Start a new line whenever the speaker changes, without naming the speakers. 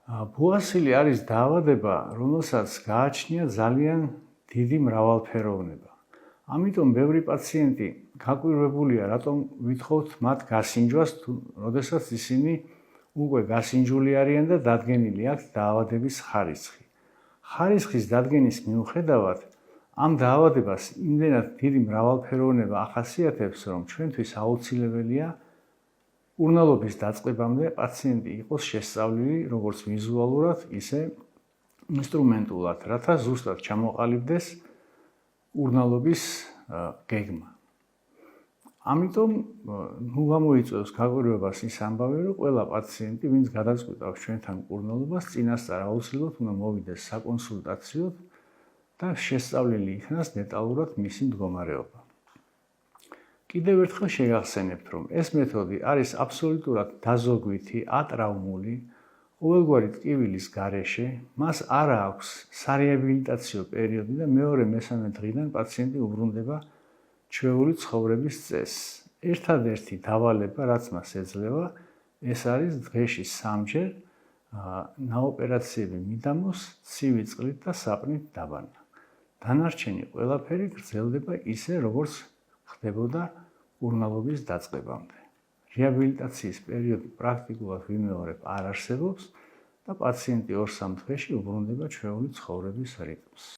ბუასილი არის დაავადება, რომელსაც გააჩნია ძალიან დიდი მრავალფეროვნება. ამიტომ ბევრი პაციენტი გაკვირვებულია, რატომ ვითხოვთ მათ გასინჯვას, როდესაც ისინი უკვე გასინჯული არიან და დადგენილი აქვთ დაავადების ხარისხი. ხარისხის დადგენის მიუხედავად, ამ დაავადებას იმდენად დიდი მრავალფეროვნება ახასიათებს, რომ ჩვენთვის აუცილებელია ურნალობის დაწყებამდე პაციენტი იყოს შესწავლილი როგორც ვიზუალურად, ისე ინსტრუმენტულად, რათა ზუსტად ჩამოყალიბდეს ურნალობის გეგმა. ამიტომ გამოიწვევს გაკვირვებას ის ამბავი, რომ ყველა პაციენტი, ვინც გადაწყვიტავს ჩვენთან მკურნალობას, წინასწარ აუცილებლად უნდა მოვიდეს საკონსულტაციოდ და შესწავლილი იქნას დეტალურად მისი მდგომარეობა. კიდევ ერთხელ შეგახსენებთ, რომ ეს მეთოდი არის აბსოლუტურად დაზოგვითი, ატრაუმული, ყოველგვარი ტკივილის გარეშე, მას არ აქვს სარეაბილიტაციო პერიოდი და მეორე-მესამე დღიდან პაციენტი უბრუნდება ჩვეული ცხოვრების წესს. ერთადერთი დავალება, რაც მას ეძლევა, ეს არის დღეში 3-ჯერ ნაოპერაციები მიდამოს, ცივი წყლით და საპნით დაბანა. დანარჩენი ყველაფერი გრძელდება ისე, როგორც ხდებოდა ურნალობის დაწყებამდე. რეაბილიტაციის პერიოდი პრაქტიკულად ვიმეორებ არ არსებობს და პაციენტი 2-3 დღეში უბრუნდება ჩვეული ცხოვრების რიტმს.